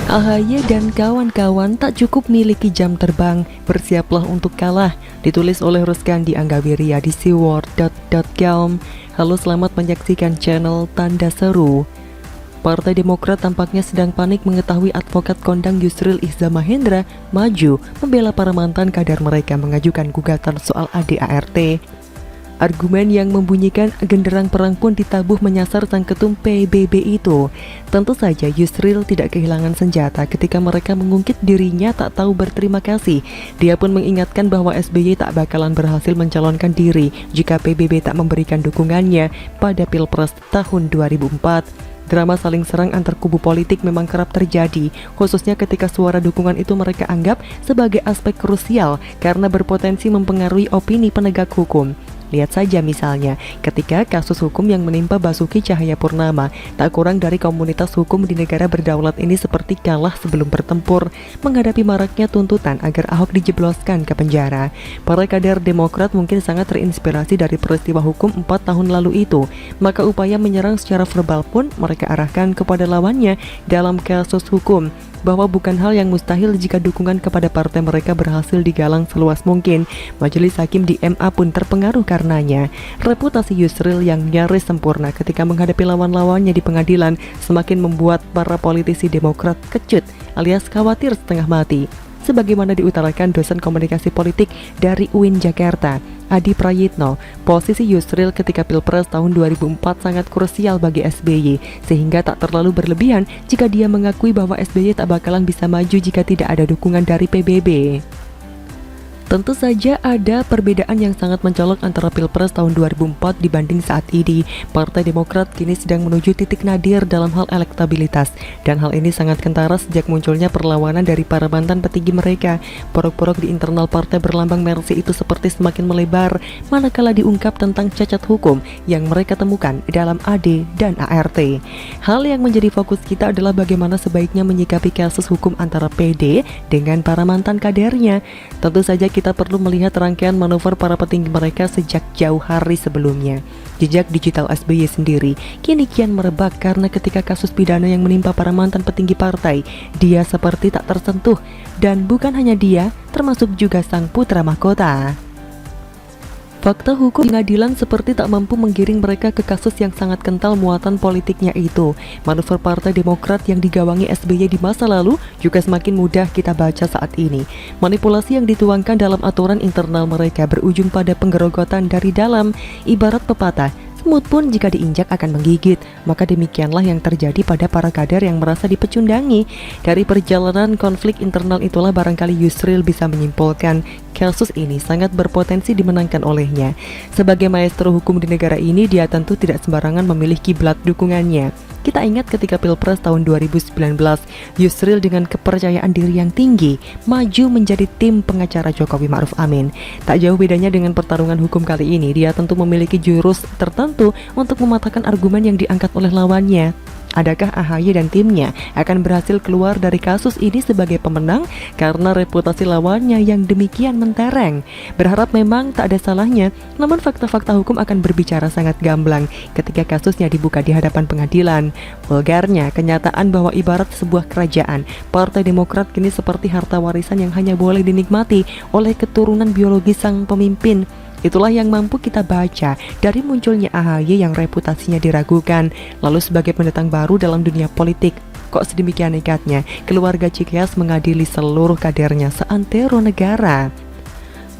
AHY dan kawan-kawan tak cukup miliki jam terbang, bersiaplah untuk kalah. Ditulis oleh Ruskandi Anggawiria di seaworld.com. Halo, selamat menyaksikan channel Tanda Seru. Partai Demokrat tampaknya sedang panik mengetahui advokat kondang Yusril Iza Mahendra maju membela para mantan kader mereka mengajukan gugatan soal ADART. Argumen yang membunyikan genderang perang pun ditabuh menyasar sang ketum PBB itu. Tentu saja Yusril tidak kehilangan senjata ketika mereka mengungkit dirinya tak tahu berterima kasih. Dia pun mengingatkan bahwa SBY tak bakalan berhasil mencalonkan diri jika PBB tak memberikan dukungannya pada Pilpres tahun 2004. Drama saling serang antar kubu politik memang kerap terjadi, khususnya ketika suara dukungan itu mereka anggap sebagai aspek krusial karena berpotensi mempengaruhi opini penegak hukum. Lihat saja misalnya, ketika kasus hukum yang menimpa Basuki Cahayapurnama, tak kurang dari komunitas hukum di negara berdaulat ini seperti kalah sebelum bertempur menghadapi maraknya tuntutan agar Ahok dijebloskan ke penjara. Para kader Demokrat mungkin sangat terinspirasi dari peristiwa hukum 4 tahun lalu itu, maka upaya menyerang secara verbal pun mereka arahkan kepada lawannya dalam kasus hukum, bahwa bukan hal yang mustahil jika dukungan kepada partai mereka berhasil digalang seluas mungkin. Majelis Hakim di MA pun terpengaruh karenanya. Reputasi Yusril yang nyaris sempurna ketika menghadapi lawan-lawannya di pengadilan semakin membuat para politisi Demokrat kecut alias khawatir setengah mati. Sebagaimana diutarakan dosen komunikasi politik dari UIN Jakarta, Adi Prayitno, posisi Yusril ketika Pilpres tahun 2004 sangat krusial bagi SBY, sehingga tak terlalu berlebihan jika dia mengakui bahwa SBY tak bakalan bisa maju jika tidak ada dukungan dari PBB. Tentu saja ada perbedaan yang sangat mencolok antara Pilpres tahun 2004 dibanding saat ini. Partai Demokrat kini sedang menuju titik nadir dalam hal elektabilitas, dan hal ini sangat kentara sejak munculnya perlawanan dari para mantan petinggi mereka. Porok-porok di internal partai berlambang Mercy itu seperti semakin melebar manakala diungkap tentang cacat hukum yang mereka temukan dalam AD dan ART. Hal yang menjadi fokus kita adalah bagaimana sebaiknya menyikapi kasus hukum antara PD dengan para mantan kadernya. Tentu saja kita perlu melihat rangkaian manuver para petinggi mereka sejak jauh hari sebelumnya. Jejak digital SBY sendiri kini kian merebak karena ketika kasus pidana yang menimpa para mantan petinggi partai, dia seperti tak tersentuh. Dan bukan hanya dia, termasuk juga sang putra mahkota. Fakta hukum pengadilan seperti tak mampu menggiring mereka ke kasus yang sangat kental muatan politiknya itu. Manuver Partai Demokrat yang digawangi SBY di masa lalu juga semakin mudah kita baca saat ini. Manipulasi yang dituangkan dalam aturan internal mereka berujung pada penggerogotan dari dalam. Ibarat pepatah, semut pun jika diinjak akan menggigit. Maka demikianlah yang terjadi pada para kader yang merasa dipecundangi. Dari perjalanan konflik internal itulah barangkali Yusril bisa menyimpulkan kasus ini sangat berpotensi dimenangkan olehnya. Sebagai maestro hukum di negara ini, dia tentu tidak sembarangan memilih kiblat dukungannya. Kita ingat ketika Pilpres tahun 2019, Yusril dengan kepercayaan diri yang tinggi maju menjadi tim pengacara Jokowi Ma'ruf Amin. Tak jauh bedanya dengan pertarungan hukum kali ini, dia tentu memiliki jurus tertentu untuk mematahkan argumen yang diangkat oleh lawannya. Adakah AHY dan timnya akan berhasil keluar dari kasus ini sebagai pemenang karena reputasi lawannya yang demikian mentereng? Berharap memang tak ada salahnya, namun fakta-fakta hukum akan berbicara sangat gamblang ketika kasusnya dibuka di hadapan pengadilan. Vulgarnya, kenyataan bahwa ibarat sebuah kerajaan, Partai Demokrat kini seperti harta warisan yang hanya boleh dinikmati oleh keturunan biologis sang pemimpin. Itulah yang mampu kita baca dari munculnya AHY yang reputasinya diragukan, lalu sebagai pendatang baru dalam dunia politik. Kok sedemikian nekatnya keluarga Cikeas mengadili seluruh kadernya seantero negara?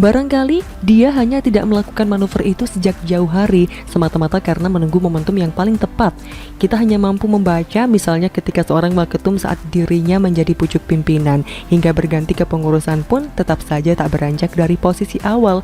Barangkali dia hanya tidak melakukan manuver itu sejak jauh hari, semata-mata karena menunggu momentum yang paling tepat. Kita hanya mampu membaca misalnya ketika seorang waketum saat dirinya menjadi pucuk pimpinan, hingga berganti ke pengurusan pun tetap saja tak beranjak dari posisi awal.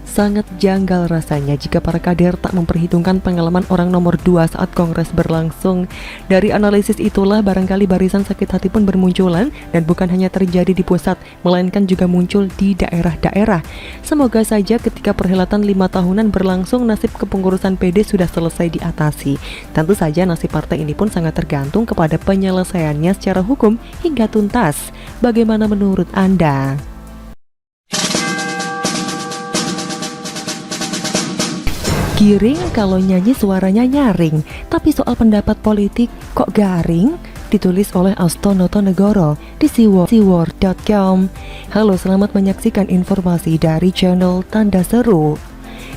Sangat janggal rasanya jika para kader tak memperhitungkan pengalaman orang nomor 2 saat kongres berlangsung. Dari analisis itulah barangkali barisan sakit hati pun bermunculan, dan bukan hanya terjadi di pusat, melainkan juga muncul di daerah-daerah. Semoga saja ketika perhelatan 5 tahunan berlangsung, nasib kepengurusan PD sudah selesai diatasi. Tentu saja nasib partai ini pun sangat tergantung kepada penyelesaiannya secara hukum hingga tuntas. Bagaimana menurut Anda? Giring kalau nyanyi suaranya nyaring, tapi soal pendapat politik kok garing? ditulis oleh Astonoto Negoro di siword.com. Halo, selamat menyaksikan informasi dari channel Tanda Seru.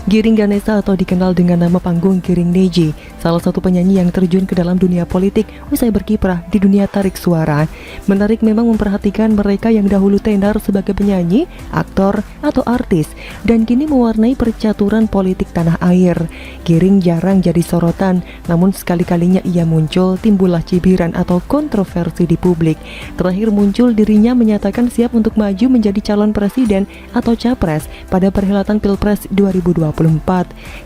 Giring Ganesa atau dikenal dengan nama panggung Giring Neji, salah satu penyanyi yang terjun ke dalam dunia politik usai berkiprah di dunia tarik suara. Menarik memang memperhatikan mereka yang dahulu tenar sebagai penyanyi, aktor, atau artis, dan kini mewarnai percaturan politik tanah air. Giring jarang jadi sorotan, namun sekali-kalinya ia muncul, timbullah cibiran atau kontroversi di publik. Terakhir muncul dirinya menyatakan siap untuk maju menjadi calon presiden atau capres pada perhelatan Pilpres 2024.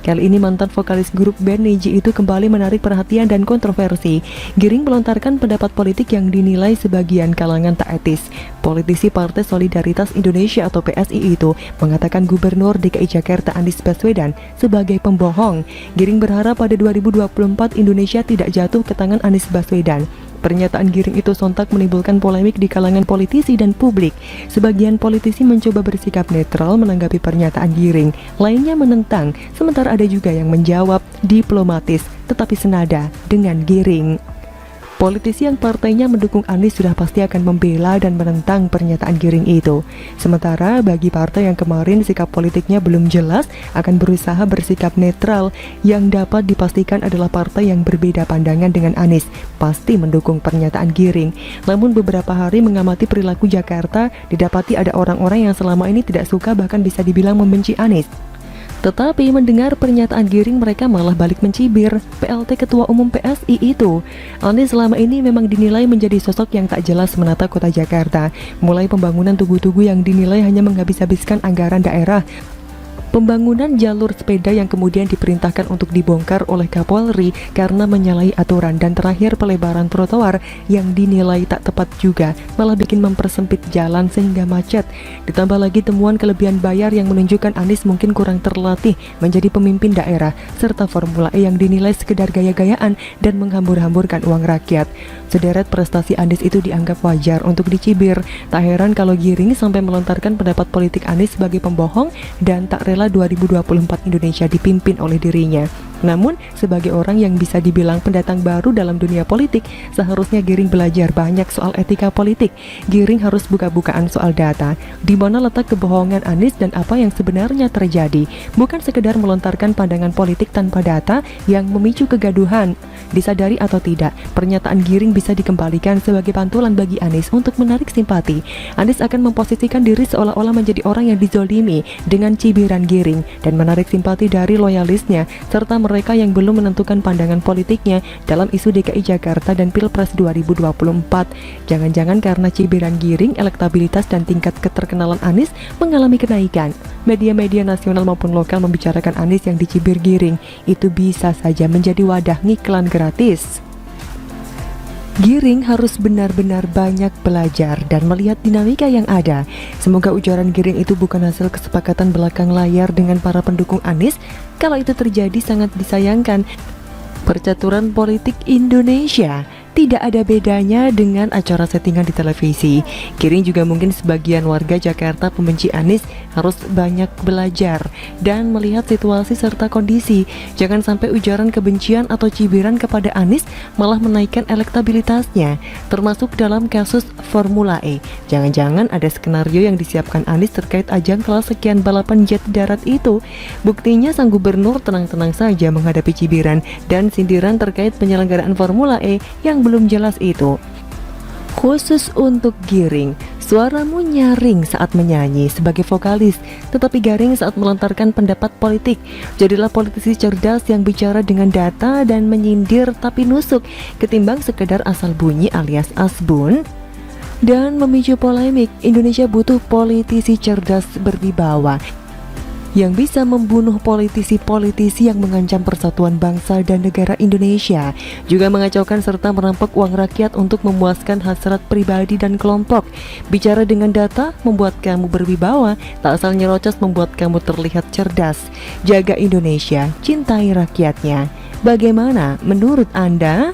Kali ini mantan vokalis grup band Neji itu kembali menarik perhatian dan kontroversi. Giring melontarkan pendapat politik yang dinilai sebagian kalangan tak etis. Politisi Partai Solidaritas Indonesia atau PSI itu mengatakan Gubernur DKI Jakarta Anies Baswedan sebagai pembohong. Giring berharap pada 2024 Indonesia tidak jatuh ke tangan Anies Baswedan. Pernyataan Giring itu sontak menimbulkan polemik di kalangan politisi dan publik. Sebagian politisi mencoba bersikap netral menanggapi pernyataan Giring, lainnya menentang, sementara ada juga yang menjawab diplomatis tetapi senada dengan Giring. Politisi yang partainya mendukung Anies sudah pasti akan membela dan menentang pernyataan Giring itu. Sementara bagi partai yang kemarin sikap politiknya belum jelas, akan berusaha bersikap netral. Yang dapat dipastikan adalah partai yang berbeda pandangan dengan Anies pasti mendukung pernyataan Giring. Namun beberapa hari mengamati perilaku Jakarta, didapati ada orang-orang yang selama ini tidak suka, bahkan bisa dibilang membenci Anies. Tetapi mendengar pernyataan Giring mereka malah balik mencibir PLT Ketua Umum PSI itu. Anies selama ini memang dinilai menjadi sosok yang tak jelas menata kota Jakarta. Mulai pembangunan tugu-tugu yang dinilai hanya menghabis-habiskan anggaran daerah, pembangunan jalur sepeda yang kemudian diperintahkan untuk dibongkar oleh Kapolri karena menyalahi aturan, dan terakhir pelebaran trotoar yang dinilai tak tepat juga, malah bikin mempersempit jalan sehingga macet. Ditambah lagi temuan kelebihan bayar yang menunjukkan Anies mungkin kurang terlatih menjadi pemimpin daerah, serta Formula E yang dinilai sekedar gaya-gayaan dan menghambur-hamburkan uang rakyat. Sederet prestasi Anies itu dianggap wajar untuk dicibir. Tak heran kalau Giring sampai melontarkan pendapat politik Anies sebagai pembohong dan tak rela 2024 Indonesia dipimpin oleh dirinya. Namun, sebagai orang yang bisa dibilang pendatang baru dalam dunia politik, seharusnya Giring belajar banyak soal etika politik. Giring harus buka-bukaan soal data, di mana letak kebohongan Anies dan apa yang sebenarnya terjadi. Bukan sekedar melontarkan pandangan politik tanpa data yang memicu kegaduhan. Disadari atau tidak, pernyataan Giring bisa dikembalikan sebagai pantulan bagi Anies untuk menarik simpati. Anies akan memposisikan diri seolah-olah menjadi orang yang dizolimi dengan cibiran Giring dan menarik simpati dari loyalisnya serta mereka yang belum menentukan pandangan politiknya dalam isu DKI Jakarta dan Pilpres 2024. Jangan-jangan karena cibiran Giring, elektabilitas dan tingkat keterkenalan Anies mengalami kenaikan. Media-media nasional maupun lokal membicarakan Anies yang dicibir Giring. Itu bisa saja menjadi wadah ngiklan gratis. Giring harus benar-benar banyak belajar dan melihat dinamika yang ada. Semoga ujaran Giring itu bukan hasil kesepakatan belakang layar dengan para pendukung Anies. Kalau itu terjadi sangat disayangkan. Percaturan politik Indonesia tidak ada bedanya dengan acara settingan di televisi. Giring juga mungkin sebagian warga Jakarta pembenci Anies harus banyak belajar dan melihat situasi serta kondisi. Jangan sampai ujaran kebencian atau cibiran kepada Anies malah menaikkan elektabilitasnya, termasuk dalam kasus Formula E. Jangan-jangan ada skenario yang disiapkan Anies terkait ajang kelas sekian balapan jet darat itu. Buktinya sang gubernur tenang-tenang saja menghadapi cibiran dan sindiran terkait penyelenggaraan Formula E yang belum jelas itu. Khusus untuk Giring, suaramu nyaring saat menyanyi sebagai vokalis, tetapi garing saat melontarkan pendapat politik. Jadilah politisi cerdas yang bicara dengan data dan menyindir tapi nusuk, ketimbang sekedar asal bunyi alias asbun dan memicu polemik. Indonesia butuh politisi cerdas berwibawa yang bisa membunuh politisi-politisi yang mengancam persatuan bangsa dan negara Indonesia, juga mengacaukan serta merampok uang rakyat untuk memuaskan hasrat pribadi dan kelompok. Bicara dengan data membuat kamu berwibawa, tak asal nyerocos membuat kamu terlihat cerdas. Jaga Indonesia, cintai rakyatnya. Bagaimana menurut Anda?